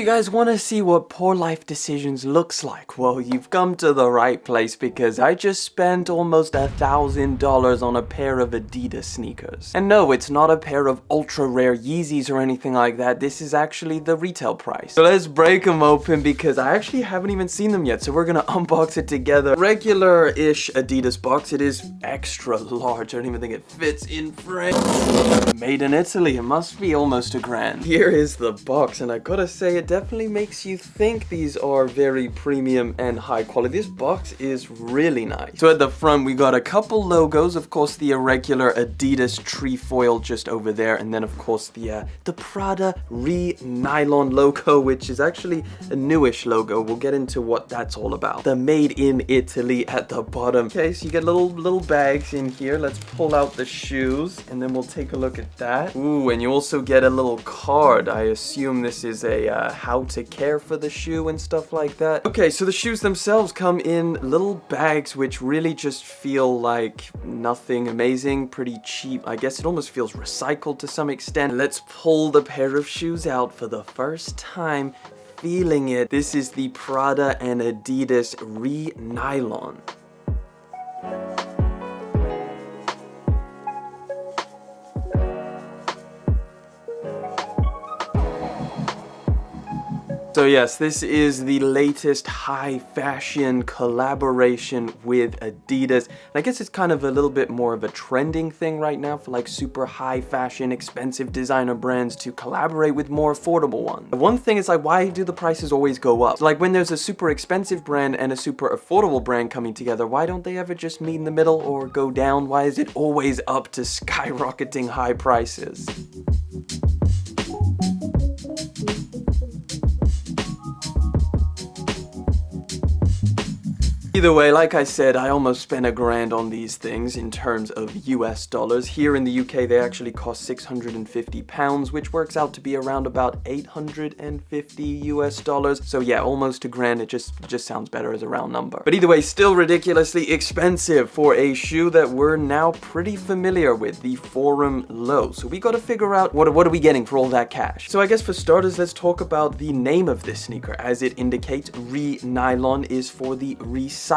You guys want to see what poor life decisions looks like? Well, you've come to the right place because I just spent almost $1,000 on a pair of Adidas sneakers. And no, it's not a pair of ultra rare Yeezys or anything like that. This is actually the retail price. So let's break them open because I actually haven't even seen them yet. So we're gonna unbox it together. Regular-ish Adidas box. It is extra large. I don't even think it fits in frame. Made in Italy. It must be almost $1,000. Here is the box, and I gotta say it definitely makes you think these are very premium and high quality. This box is really nice. So at the front we got a couple logos, of course the irregular Adidas trefoil just over there, and then of course the Prada Re-Nylon logo, which is actually a newish logo. We'll get into what that's all about. The made in Italy at the bottom. Okay, so you get little bags in here. Let's pull out the shoes and then we'll take a look at that. Ooh, and you also get a little card. I assume this is a how to care for the shoe and stuff like that. Okay, so the shoes themselves come in little bags which really just feel like nothing amazing, pretty cheap. I guess it almost feels recycled to some extent. Let's pull the pair of shoes out for the first time, feeling it. This is the Prada and Adidas Re-Nylon. So yes, this is the latest high fashion collaboration with Adidas. And I guess it's kind of a little bit more of a trending thing right now for like super high fashion, expensive designer brands to collaborate with more affordable ones. The one thing is like, why do the prices always go up? So like when there's a super expensive brand and a super affordable brand coming together, why don't they ever just meet in the middle or go down? Why is it always up to skyrocketing high prices? Either way, like I said, I almost spent $1,000 on these things in terms of US dollars. Here in the UK, they actually cost £650, which works out to be around about 850 US dollars. So yeah, almost $1,000. It just sounds better as a round number. But either way, still ridiculously expensive for a shoe that we're now pretty familiar with, the Forum Low. So we got to figure out what are we getting for all that cash. So I guess for starters, let's talk about the name of this sneaker. As it indicates, Re-Nylon is for the recycled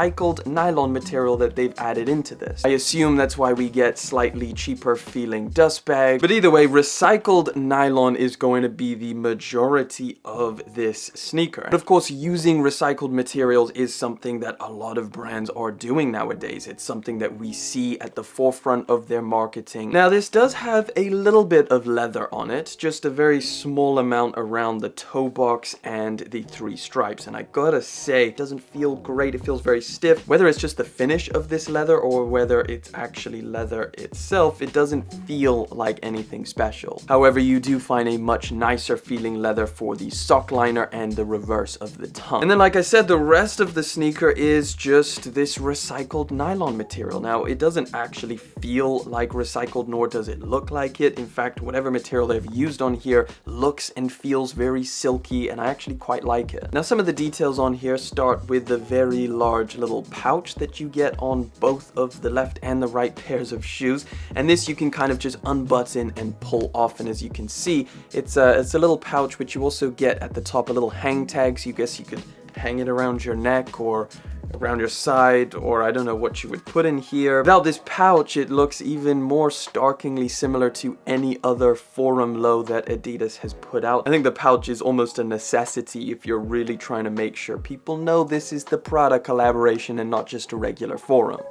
nylon material that they've added into this. I assume that's why we get slightly cheaper feeling dust bags. But either way, recycled nylon is going to be the majority of this sneaker. And of course, using recycled materials is something that a lot of brands are doing nowadays. It's something that we see at the forefront of their marketing. Now, this does have a little bit of leather on it, just a very small amount around the toe box and the 3 stripes. And I gotta say, it doesn't feel great. It feels very stiff. Whether it's just the finish of this leather or whether it's actually leather itself, it doesn't feel like anything special. However, you do find a much nicer feeling leather for the sock liner and the reverse of the tongue. And then, like I said, the rest of the sneaker is just this recycled nylon material. Now, it doesn't actually feel like recycled, nor does it look like it. In fact, whatever material they've used on here looks and feels very silky, and I actually quite like it. Now, some of the details on here start with the very large little pouch that you get on both of the left and the right pairs of shoes, and this you can kind of just unbutton and pull off. And as you can see, it's a little pouch which you also get at the top, a little hang tag, so you guess you could hang it around your neck or around your side, or I don't know what you would put in here. Without this pouch, it looks even more starkingly similar to any other Forum Low that Adidas has put out. I think the pouch is almost a necessity if you're really trying to make sure people know this is the Prada collaboration and not just a regular Forum.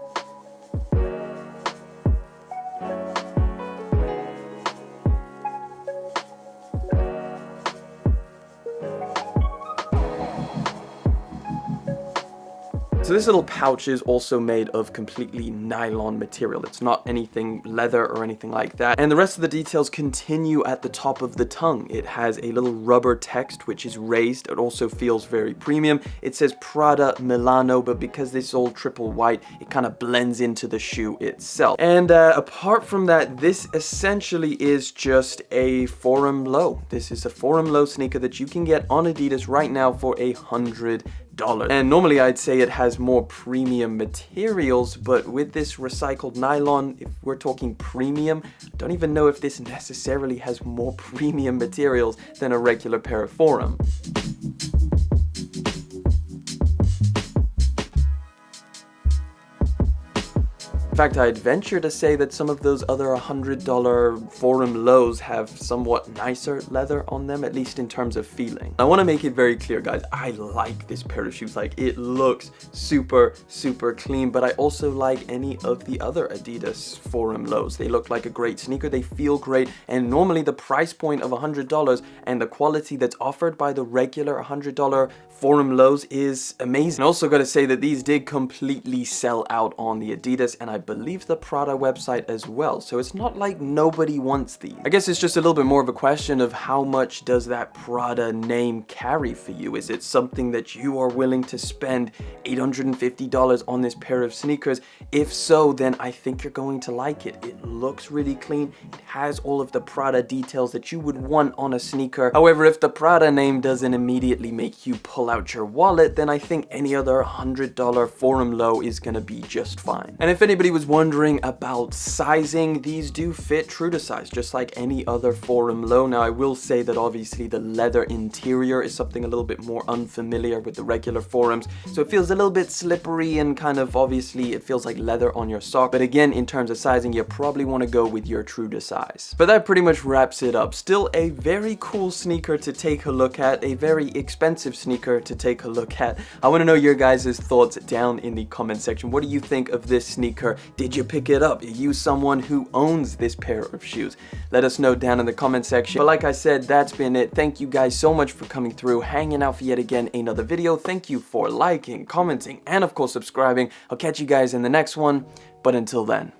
So this little pouch is also made of completely nylon material. It's not anything leather or anything like that. And the rest of the details continue at the top of the tongue. It has a little rubber text which is raised. It also feels very premium. It says Prada Milano, but because this is all triple white, it kind of blends into the shoe itself. And apart from that, this essentially is just a Forum Low. This is a Forum Low sneaker that you can get on Adidas right now for $100. And normally I'd say it has more premium materials, but with this recycled nylon, if we're talking premium, I don't even know if this necessarily has more premium materials than a regular pair of Forum. In fact, I'd venture to say that some of those other $100 Forum lows have somewhat nicer leather on them, at least in terms of feeling. I want to make it very clear, guys, I like this pair of shoes. Like, it looks super, super clean, but I also like any of the other Adidas Forum lows. They look like a great sneaker, they feel great, and normally the price point of $100 and the quality that's offered by the regular $100 Forum lows is amazing. I also got to say that these did completely sell out on the Adidas and I believe the Prada website as well, so it's not like nobody wants these. I guess it's just a little bit more of a question of how much does that Prada name carry for you? Is it something that you are willing to spend $850 on this pair of sneakers? If so, then I think you're going to like it. It looks really clean. It has all of the Prada details that you would want on a sneaker. However, if the Prada name doesn't immediately make you pull out your wallet, then I think any other $100 Forum low is gonna be just fine. And if anybody was wondering about sizing, these do fit true to size, just like any other Forum low. Now, I will say that obviously the leather interior is something a little bit more unfamiliar with the regular Forums, so it feels a little bit slippery and kind of obviously it feels like leather on your sock. But again, in terms of sizing, you probably want to go with your true to size. But that pretty much wraps it up. Still a very cool sneaker to take a look at, a very expensive sneaker to take a look at. I want to know your guys' thoughts down in the comment section. What do you think of this sneaker? Did you pick it up? Are you someone who owns this pair of shoes? Let us know down in the comment section. But like I said, that's been it. Thank you guys so much for coming through, hanging out for yet again another video. Thank you for liking, commenting, and of course subscribing. I'll catch you guys in the next one, but until then.